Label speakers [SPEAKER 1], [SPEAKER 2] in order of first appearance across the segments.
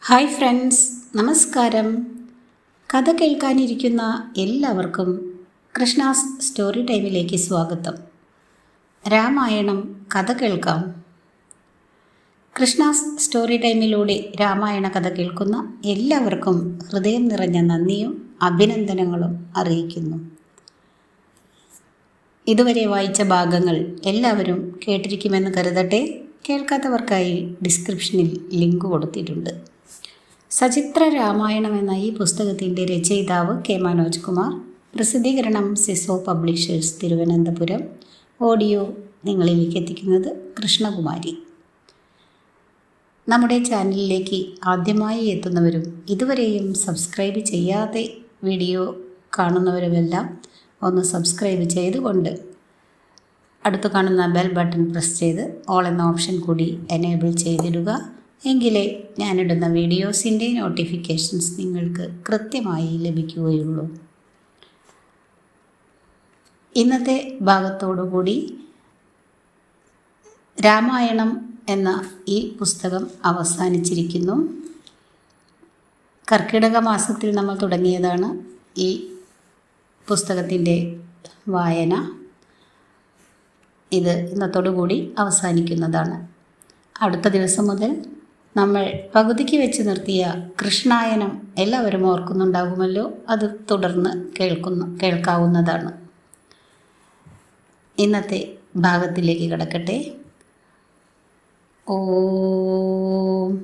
[SPEAKER 1] Hi friends, നമസ്കാരം. കഥ കേൾക്കാനിരിക്കുന്ന എല്ലാവർക്കും കൃഷ്ണാസ് സ്റ്റോറി ടൈമിലേക്ക് സ്വാഗതം. രാമായണം കഥ കേൾക്കാം. കൃഷ്ണാസ് സ്റ്റോറി ടൈമിലൂടെ രാമായണ കഥ കേൾക്കുന്ന എല്ലാവർക്കും ഹൃദയം നിറഞ്ഞ നന്ദിയും അഭിനന്ദനങ്ങളും അറിയിക്കുന്നു. ഇതുവരെ വായിച്ച ഭാഗങ്ങൾ എല്ലാവരും കേട്ടിരിക്കുമെന്ന് കരുതട്ടെ. കേൾക്കാത്തവർക്കായി ഡിസ്ക്രിപ്ഷനിൽ ലിങ്ക് കൊടുത്തിട്ടുണ്ട്. സചിത്ര രാമായണം എന്ന ഈ പുസ്തകത്തിൻ്റെ രചയിതാവ് കെ മനോജ് കുമാർ. പ്രസിദ്ധീകരണം സിസോ പബ്ലിഷേഴ്സ്, തിരുവനന്തപുരം. ഓഡിയോ നിങ്ങളിലേക്ക് എത്തിക്കുന്നത് കൃഷ്ണകുമാരി. നമ്മുടെ ചാനലിലേക്ക് ആദ്യമായി എത്തുന്നവരും ഇതുവരെയും സബ്സ്ക്രൈബ് ചെയ്യാതെ വീഡിയോ കാണുന്നവരുമെല്ലാം ഒന്ന് സബ്സ്ക്രൈബ് ചെയ്തുകൊണ്ട് അടുത്ത് കാണുന്ന ബെൽ ബട്ടൺ പ്രസ് ചെയ്ത് ഓൾ എന്ന ഓപ്ഷൻ കൂടി എനേബിൾ ചെയ്തിടുക. എങ്കിലേ ഞാനിടുന്ന വീഡിയോസിൻ്റെ നോട്ടിഫിക്കേഷൻസ് നിങ്ങൾക്ക് കൃത്യമായി ലഭിക്കുകയുള്ളൂ. ഇന്നത്തെ ഭാഗത്തോടുകൂടി രാമായണം എന്ന ഈ പുസ്തകം അവസാനിച്ചിരിക്കുന്നു. കർക്കിടക മാസത്തിൽ നമ്മൾ തുടങ്ങിയതാണ് ഈ പുസ്തകത്തിൻ്റെ വായന. ഇത് ഇന്നത്തോടുകൂടി അവസാനിക്കുന്നതാണ്. അടുത്ത ദിവസം മുതൽ നമ്മൾ പകുതിക്ക് വെച്ച് നിർത്തിയ കൃഷ്ണായനം എല്ലാവരും ഓർക്കുന്നുണ്ടാകുമല്ലോ. അത് തുടർന്ന് കേൾക്കാവുന്നതാണ്. ഇന്നത്തെ ഭാഗത്തിലേക്ക് കടക്കട്ടെ. ഓം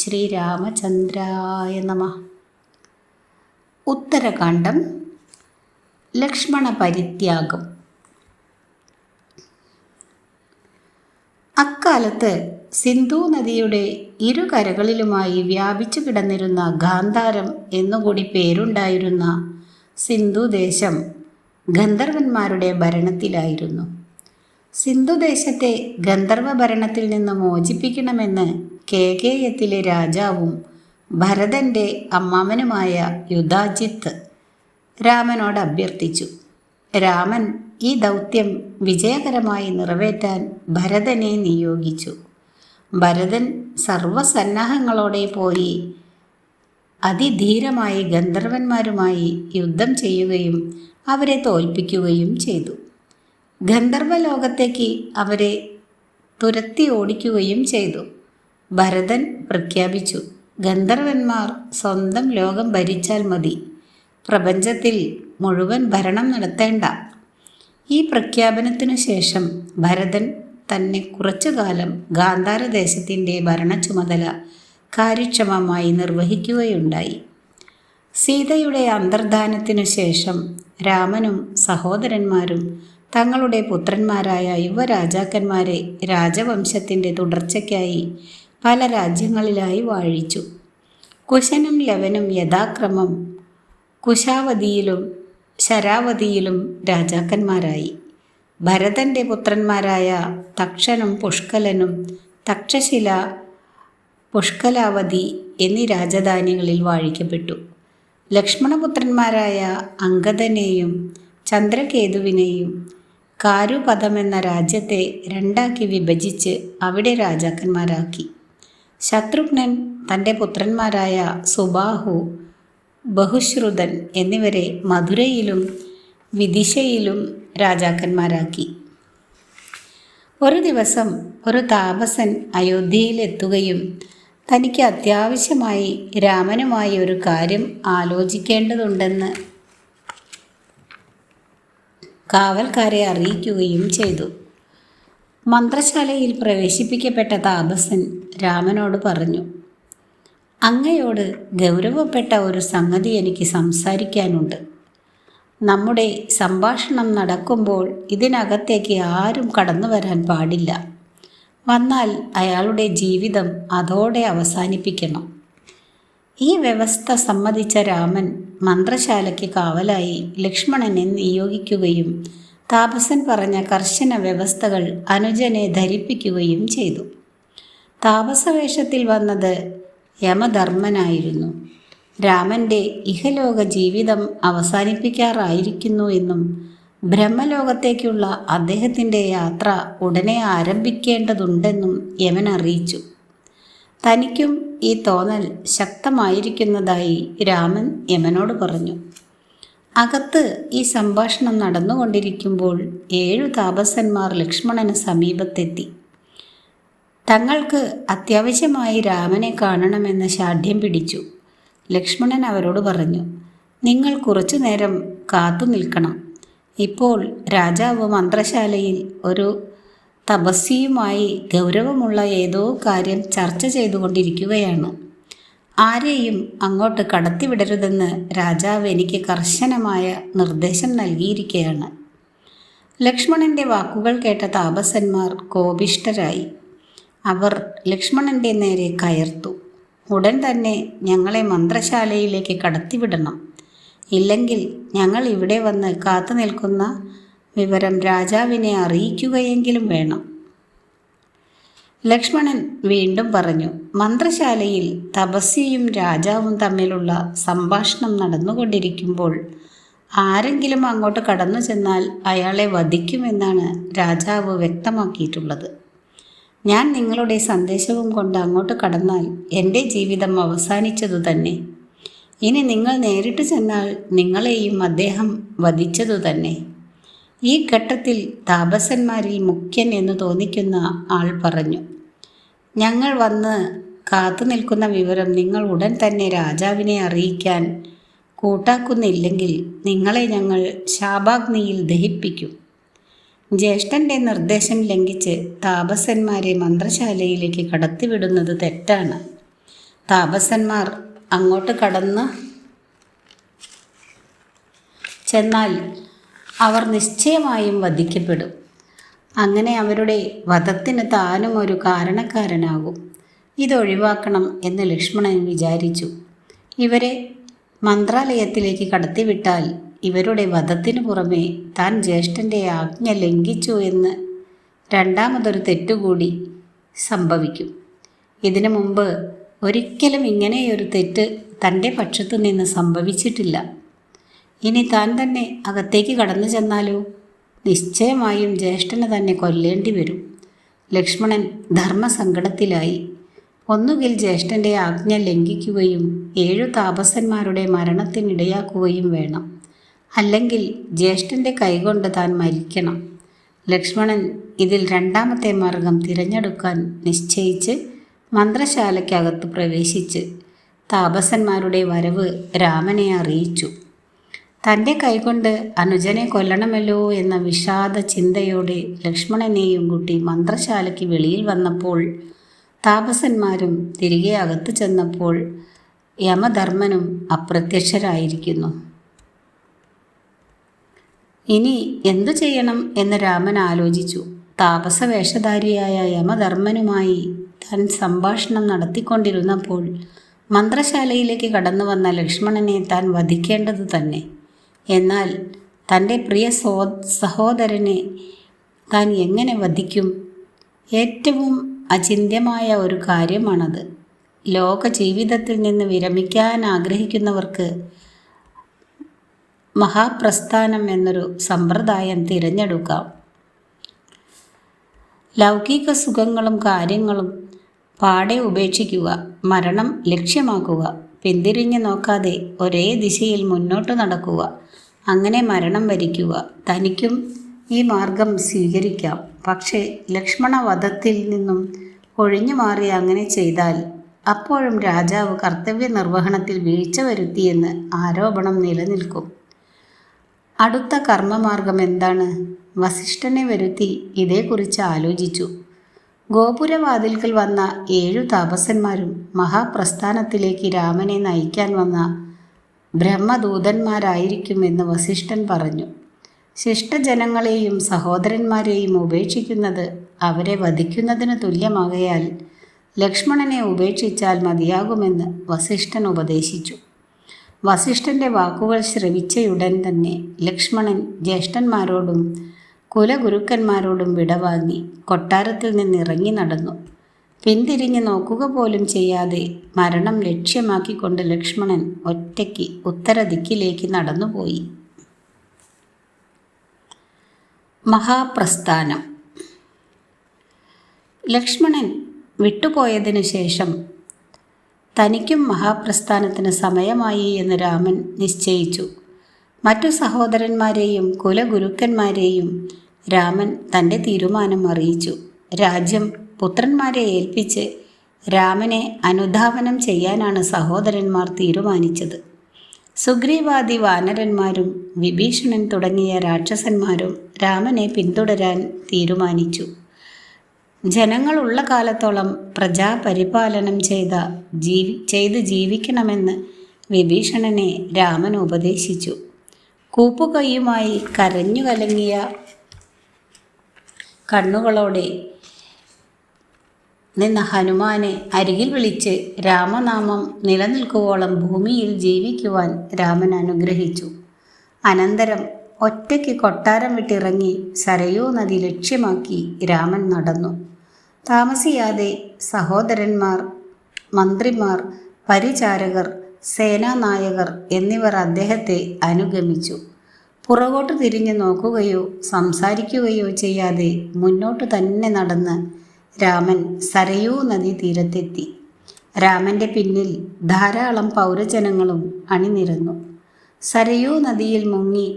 [SPEAKER 1] ശ്രീരാമചന്ദ്രായ നമഃ. ഉത്തരകാണ്ഡം. ലക്ഷ്മണ പരിത്യാഗം. അക്കാലത്ത് സിന്ധു നദിയുടെ ഇരുകരകളിലുമായി വ്യാപിച്ചു കിടന്നിരുന്ന ഗാന്ധാരം എന്നുകൂടി പേരുണ്ടായിരുന്ന സിന്ധുദേശം ഗന്ധർവന്മാരുടെ ഭരണത്തിലായിരുന്നു. സിന്ധുദേശത്തെ ഗന്ധർവ ഭരണത്തിൽ നിന്ന് മോചിപ്പിക്കണമെന്ന് കേകേയത്തിലെ രാജാവും ഭരതൻ്റെ അമ്മാവനുമായ യുധാജിത്ത് രാമനോട് അഭ്യർത്ഥിച്ചു. രാമൻ ഈ ദൗത്യം വിജയകരമായി നിറവേറ്റാൻ ഭരതനെ നിയോഗിച്ചു. ഭരതൻ സർവസന്നാഹങ്ങളോടെ പോയി അതിധീരമായി ഗന്ധർവന്മാരുമായി യുദ്ധം ചെയ്യുകയും അവരെ തോൽപ്പിക്കുകയും ചെയ്തു. ഗന്ധർവ ലോകത്തേക്ക് അവരെ തുരത്തി ഓടിക്കുകയും ചെയ്തു. ഭരതൻ പ്രഖ്യാപിച്ചു, ഗന്ധർവന്മാർ സ്വന്തം ലോകം ഭരിച്ചാൽ മതി, പ്രപഞ്ചത്തിൽ മുഴുവൻ ഭരണം നടത്തേണ്ട. ഈ പ്രഖ്യാപനത്തിനു ശേഷം ഭരതൻ തന്നെ കുറച്ചുകാലം ഗാന്ധാരദേശത്തിൻ്റെ ഭരണ ചുമതല കാര്യക്ഷമമായി നിർവഹിക്കുകയുണ്ടായി. സീതയുടെ അന്തർധാനത്തിനു ശേഷം രാമനും സഹോദരന്മാരും തങ്ങളുടെ പുത്രന്മാരായ യുവരാജാക്കന്മാരെ രാജവംശത്തിൻ്റെ തുടർച്ചയ്ക്കായി പല രാജ്യങ്ങളിലായി വാഴിച്ചു. കുശനും ലവനും യഥാക്രമം കുശാവതിയിലും ശരാവതിയിലും രാജാക്കന്മാരായി. ഭരതൻ്റെ പുത്രന്മാരായ തക്ഷനും പുഷ്കലനും തക്ഷശില, പുഷ്കലാവതി എന്നീ രാജധാനികളിൽ വാഴിക്കപ്പെട്ടു. ലക്ഷ്മണപുത്രന്മാരായ അംഗദനെയും ചന്ദ്രകേതുവിനെയും കാരുപദമെന്ന രാജ്യത്തെ രണ്ടാക്കി വിഭജിച്ച് അവിടെ രാജാക്കന്മാരാക്കി. ശത്രുഘ്നൻ തൻ്റെ പുത്രന്മാരായ സുബാഹു, ബഹുശ്രുതൻ എന്നിവരെ മധുരയിലും വിദിശയിലും രാജാക്കന്മാരാക്കി. ഒരു ദിവസം ഒരു താപസൻ അയോധ്യയിലെത്തുകയും തനിക്ക് അത്യാവശ്യമായി രാമനുമായി ഒരു കാര്യം ആലോചിക്കേണ്ടതുണ്ടെന്ന് കാവൽക്കാരെ അറിയിക്കുകയും ചെയ്തു. മന്ത്രശാലയിൽ പ്രവേശിപ്പിക്കപ്പെട്ട താപസൻ രാമനോട് പറഞ്ഞു, അങ്ങയോട് ഗൗരവപ്പെട്ട ഒരു സംഗതി എനിക്ക് സംസാരിക്കാനുണ്ട്. നമ്മുടെ സംഭാഷണം നടക്കുമ്പോൾ ഇതിനകത്തേക്ക് ആരും കടന്നു വരാൻ പാടില്ല. വന്നാൽ അയാളുടെ ജീവിതം അതോടെ അവസാനിപ്പിക്കണം. ഈ വ്യവസ്ഥ സമ്മതിച്ച രാമൻ മന്ത്രശാലയ്ക്ക് കാവലായി ലക്ഷ്മണനെ നിയോഗിക്കുകയും താപസൻ പറഞ്ഞ കർശന വ്യവസ്ഥകൾ അനുജനെ ധരിപ്പിക്കുകയും ചെയ്തു. താപസവേഷത്തിൽ വന്നത് യമധർമ്മനായിരുന്നു. രാമൻ്റെ ഇഹലോക ജീവിതം അവസാനിപ്പിക്കാറായിരിക്കുന്നു എന്നും ബ്രഹ്മലോകത്തേക്കുള്ള അദ്ദേഹത്തിൻ്റെ യാത്ര ഉടനെ ആരംഭിക്കേണ്ടതുണ്ടെന്നും യമൻ അറിയിച്ചു. തനിക്കും ഈ തോന്നൽ ശക്തമായിരിക്കുന്നതായി രാമൻ യമനോട് പറഞ്ഞു. അകത്ത് ഈ സംഭാഷണം നടന്നുകൊണ്ടിരിക്കുമ്പോൾ 7 താപസന്മാർ ലക്ഷ്മണന് സമീപത്തെത്തി. തങ്ങൾക്ക് അത്യാവശ്യമായി രാമനെ കാണണമെന്ന് ശാഠ്യം പിടിച്ചു. ലക്ഷ്മണൻ അവരോട് പറഞ്ഞു, നിങ്ങൾ കുറച്ചു നേരം കാത്തു നിൽക്കണം. ഇപ്പോൾ രാജാവ് മന്ത്രശാലയിൽ ഒരു തപസ്വിയുമായി ഗൗരവമുള്ള ഏതോ കാര്യം ചർച്ച ചെയ്തുകൊണ്ടിരിക്കുകയാണ്. ആരെയും അങ്ങോട്ട് കടത്തിവിടരുതെന്ന് രാജാവ് എനിക്ക് കർശനമായ നിർദ്ദേശം നൽകിയിരിക്കുകയാണ്. ലക്ഷ്മണൻ്റെ വാക്കുകൾ കേട്ട താപസന്മാർ കോപിഷ്ഠരായി. അവർ ലക്ഷ്മണൻ്റെ നേരെ കയർത്തു. ഉടൻ തന്നെ ഞങ്ങളെ മന്ത്രശാലയിലേക്ക് കടത്തിവിടണം. ഇല്ലെങ്കിൽ ഞങ്ങൾ ഇവിടെ വന്ന് കാത്തു നിൽക്കുന്ന വിവരം രാജാവിനെ അറിയിക്കുകയെങ്കിലും വേണം. ലക്ഷ്മണൻ വീണ്ടും പറഞ്ഞു, മന്ത്രശാലയിൽ തപസ്വിയും രാജാവും തമ്മിലുള്ള സംഭാഷണം നടന്നുകൊണ്ടിരിക്കുമ്പോൾ ആരെങ്കിലും അങ്ങോട്ട് കടന്നു ചെന്നാൽ അയാളെ വധിക്കുമെന്നാണ് രാജാവ് വ്യക്തമാക്കിയിട്ടുള്ളത്. ഞാൻ നിങ്ങളുടെ സന്ദേശവും കൊണ്ട് അങ്ങോട്ട് കടന്നാൽ എൻ്റെ ജീവിതം അവസാനിച്ചതു തന്നെ. ഇനി നിങ്ങൾ നേരിട്ട് ചെന്നാൽ നിങ്ങളെയും അദ്ദേഹം വധിച്ചതു തന്നെ. ഈ ഘട്ടത്തിൽ താപസന്മാരിൽ മുഖ്യൻ എന്ന് തോന്നിക്കുന്ന ആൾ പറഞ്ഞു, ഞങ്ങൾ വന്ന് കാത്തു നിൽക്കുന്ന വിവരം നിങ്ങൾ ഉടൻ തന്നെ രാജാവിനെ അറിയിക്കാൻ കൂട്ടാക്കുന്നില്ലെങ്കിൽ നിങ്ങളെ ഞങ്ങൾ ശാപാഗ്നിയിൽ ദഹിപ്പിക്കും. ജ്യേഷ്ഠൻ്റെ നിർദ്ദേശം ലംഘിച്ച് താപസന്മാരെ മന്ത്രശാലയിലേക്ക് കടത്തിവിടുന്നത് തെറ്റാണ്. താപസന്മാർ അങ്ങോട്ട് കടന്ന് ചെന്നാൽ അവർ നിശ്ചയമായും വധിക്കപ്പെടും. അങ്ങനെ അവരുടെ വധത്തിന് താനും ഒരു കാരണക്കാരനാകും. ഇതൊഴിവാക്കണം എന്ന് ലക്ഷ്മണൻ വിചാരിച്ചു. ഇവരെ മന്ത്രാലയത്തിലേക്ക് കടത്തിവിട്ടാൽ ഇവരുടെ വധത്തിനു പുറമെ താൻ ജ്യേഷ്ഠൻ്റെ ആജ്ഞ ലംഘിച്ചു എന്ന് രണ്ടാമതൊരു തെറ്റുകൂടി സംഭവിക്കും. ഇതിനു മുമ്പ് ഒരിക്കലും ഇങ്ങനെയൊരു തെറ്റ് തൻ്റെ പക്ഷത്തു നിന്ന് സംഭവിച്ചിട്ടില്ല. ഇനി താൻ തന്നെ അകത്തേക്ക് കടന്നു ചെന്നാലോ? നിശ്ചയമായും ജ്യേഷ്ഠനെ തന്നെ കൊല്ലേണ്ടി വരും. ലക്ഷ്മണൻ ധർമ്മസങ്കടത്തിലായി. ഒന്നുകിൽ ജ്യേഷ്ഠൻ്റെ ആജ്ഞ ലംഘിക്കുകയും 7 താപസന്മാരുടെ മരണത്തിനിടയാക്കുകയും വേണം, അല്ലെങ്കിൽ ജ്യേഷ്ഠൻ്റെ കൈകൊണ്ട് താൻ മരിക്കണം. ലക്ഷ്മണൻ ഇതിൽ രണ്ടാമത്തെ മാർഗം തിരഞ്ഞെടുക്കാൻ നിശ്ചയിച്ച് മന്ത്രശാലയ്ക്കകത്ത് പ്രവേശിച്ച് താപസന്മാരുടെ വരവ് രാമനെ അറിയിച്ചു. തൻ്റെ കൈകൊണ്ട് അനുജനെ കൊല്ലണമല്ലോ എന്ന വിഷാദ ചിന്തയോടെ ലക്ഷ്മണനെയും കൂട്ടി മന്ത്രശാലയ്ക്ക് വെളിയിൽ വന്നപ്പോൾ താപസന്മാരും തിരികെ അകത്ത് ചെന്നപ്പോൾ യമധർമ്മനും അപ്രത്യക്ഷരായിരിക്കുന്നു. ഇനി എന്തു ചെയ്യണം എന്ന് രാമൻ ആലോചിച്ചു. താപസവേഷധാരിയായ യമധർമ്മനുമായി താൻ സംഭാഷണം നടത്തിക്കൊണ്ടിരുന്നപ്പോൾ മന്ത്രശാലയിലേക്ക് കടന്നു വന്ന ലക്ഷ്മണനെ താൻ വധിക്കേണ്ടത് തന്നെ. എന്നാൽ തൻ്റെ പ്രിയ സഹോദരനെ താൻ എങ്ങനെ വധിക്കും? ഏറ്റവും അചിന്ത്യമായ ഒരു കാര്യമാണത്. ലോക ജീവിതത്തിൽ നിന്ന് വിരമിക്കാൻ ആഗ്രഹിക്കുന്നവർക്ക് മഹാപ്രസ്ഥാനം എന്നൊരു സമ്പ്രദായം തിരഞ്ഞെടുക്കാം. ലൗകിക സുഖങ്ങളും കാര്യങ്ങളും പാടെ ഉപേക്ഷിക്കുക, മരണം ലക്ഷ്യമാക്കുക, പിന്തിരിഞ്ഞു നോക്കാതെ ഒരേ ദിശയിൽ മുന്നോട്ട് നടക്കുക, അങ്ങനെ മരണം വരിക്കുക. തനിക്കും ഈ മാർഗം സ്വീകരിക്കാം. പക്ഷേ ലക്ഷ്മണവധത്തിൽ നിന്നും ഒഴിഞ്ഞു മാറി അങ്ങനെ ചെയ്താൽ അപ്പോഴും രാജാവ് കർത്തവ്യ നിർവഹണത്തിൽ വീഴ്ച വരുത്തിയെന്ന് ആരോപണം നിലനിൽക്കും. അടുത്ത കർമ്മമാർഗം എന്താണ്? വസിഷ്ഠനെ വരുത്തി ഇതേക്കുറിച്ച് ആലോചിച്ചു. ഗോപുരവാതിൽക്കൽ വന്ന 7 താപസന്മാരും മഹാപ്രസ്ഥാനത്തിലേക്ക് രാമനെ നയിക്കാൻ വന്ന ബ്രഹ്മദൂതന്മാരായിരിക്കുമെന്ന് വസിഷ്ഠൻ പറഞ്ഞു. ശിഷ്ടജനങ്ങളെയും സഹോദരന്മാരെയും ഉപേക്ഷിക്കുന്നത് അവരെ വധിക്കുന്നതിന് തുല്യമാകയാൽ ലക്ഷ്മണനെ ഉപേക്ഷിച്ചാൽ മതിയാകുമെന്ന് വസിഷ്ഠൻ ഉപദേശിച്ചു. വസിഷ്ഠൻ്റെ വാക്കുകൾ ശ്രവിച്ചയുടൻ തന്നെ ലക്ഷ്മണൻ ജ്യേഷ്ഠന്മാരോടും കുലഗുരുക്കന്മാരോടും വിടവാങ്ങി കൊട്ടാരത്തിൽ നിന്നിറങ്ങി നടന്നു. പിന്തിരിഞ്ഞ് നോക്കുക പോലും ചെയ്യാതെ മരണം ലക്ഷ്യമാക്കിക്കൊണ്ട് ലക്ഷ്മണൻ ഒറ്റയ്ക്ക് ഉത്തരദിക്കിലേക്ക് നടന്നുപോയി. മഹാപ്രസ്ഥാനം. ലക്ഷ്മണൻ വിട്ടുപോയതിനു ശേഷം തനിക്കും മഹാപ്രസ്ഥാനത്തിന് സമയമായി എന്ന് രാമൻ നിശ്ചയിച്ചു. മറ്റു സഹോദരന്മാരെയും കുലഗുരുക്കന്മാരെയും രാമൻ തൻ്റെ തീരുമാനം അറിയിച്ചു. രാജ്യം പുത്രന്മാരെ ഏൽപ്പിച്ച് രാമനെ അനുധാവനം ചെയ്യാനാണ് സഹോദരന്മാർ തീരുമാനിച്ചത്. സുഗ്രീവാദി വാനരന്മാരും വിഭീഷണൻ തുടങ്ങിയ രാക്ഷസന്മാരും രാമനെ പിന്തുടരാൻ തീരുമാനിച്ചു. ജനങ്ങളുള്ള കാലത്തോളം പ്രജാപരിപാലനം ചെയ്ത് ജീവിക്കണമെന്ന് വിഭീഷണനെ രാമൻ ഉപദേശിച്ചു. കൂപ്പുകൈയുമായി കരഞ്ഞു കലങ്ങിയ കണ്ണുകളോടെ നിന്ന ഹനുമാനെ അരികിൽ വിളിച്ച് രാമനാമം നിലനിൽക്കുവോളം ഭൂമിയിൽ ജീവിക്കുവാൻ രാമൻ അനുഗ്രഹിച്ചു. അനന്തരം ഒറ്റയ്ക്ക് കൊട്ടാരം വിട്ടിറങ്ങി സരയൂ നദി ലക്ഷ്യമാക്കി രാമൻ നടന്നു. താമസിയാതെ സഹോദരന്മാർ, മന്ത്രിമാർ, പരിചാരകർ, സേനാനായകർ എന്നിവർ അദ്ദേഹത്തെ അനുഗമിച്ചു. പുറകോട്ട് തിരിഞ്ഞു നോക്കുകയോ സംസാരിക്കുകയോ ചെയ്യാതെ മുന്നോട്ട് തന്നെ നടന്ന് രാമൻ സരയൂ നദീ തീരത്തെത്തി. രാമൻ്റെ പിന്നിൽ ധാരാളം പൗരജനങ്ങളും അണിനിരന്നു. സരയൂ നദിയിൽ മുങ്ങി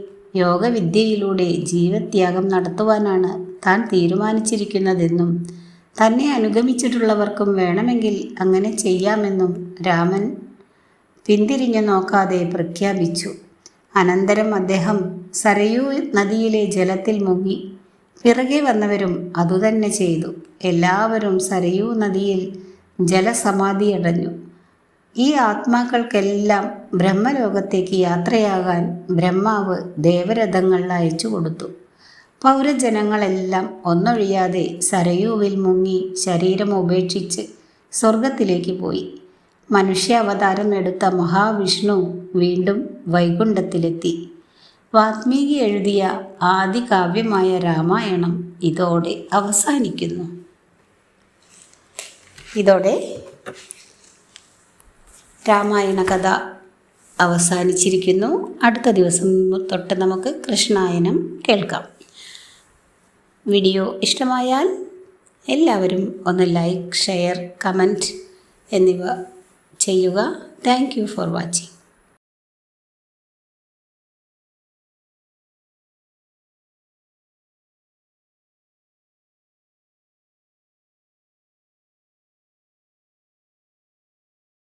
[SPEAKER 1] യോഗവിദ്യയിലൂടെ ജീവത്യാഗം നടത്തുവാനാണ് താൻ തീരുമാനിച്ചിരിക്കുന്നതെന്നും തന്നെ അനുഗമിച്ചിട്ടുള്ളവർക്കും വേണമെങ്കിൽ അങ്ങനെ ചെയ്യാമെന്നും രാമൻ പിന്തിരിഞ്ഞു നോക്കാതെ പ്രഖ്യാപിച്ചു. അനന്തരം അദ്ദേഹം സരയൂ നദിയിലെ ജലത്തിൽ മുങ്ങി. പിറകെ വന്നവരും അതുതന്നെ ചെയ്തു. എല്ലാവരും സരയൂ നദിയിൽ ജലസമാധിയടഞ്ഞു. ഈ ആത്മാക്കൾക്കെല്ലാം ബ്രഹ്മലോകത്തേക്ക് യാത്രയാകാൻ ബ്രഹ്മാവ് ദേവരഥങ്ങൾ അയച്ചു കൊടുത്തു. പൗരജനങ്ങളെല്ലാം ഒന്നൊഴിയാതെ സരയൂവിൽ മുങ്ങി ശരീരം ഉപേക്ഷിച്ച് സ്വർഗത്തിലേക്ക് പോയി. മനുഷ്യാവതാരം എടുത്ത മഹാവിഷ്ണു വീണ്ടും വൈകുണ്ഠത്തിലെത്തി. വാൽമീകി എഴുതിയ ആദികാവ്യമായ രാമായണം ഇതോടെ അവസാനിക്കുന്നു. ഇതോടെ രാമായണ കഥ അവസാനിച്ചിരിക്കുന്നു. അടുത്ത ദിവസം തൊട്ട് നമുക്ക് കൃഷ്ണായനം കേൾക്കാം. വീഡിയോ ഇഷ്ടമായാൽ എല്ലാവരും ഒന്ന് ലൈക്ക്, ഷെയർ, കമൻറ്റ് എന്നിവ ചെയ്യുക. Thank you for watching.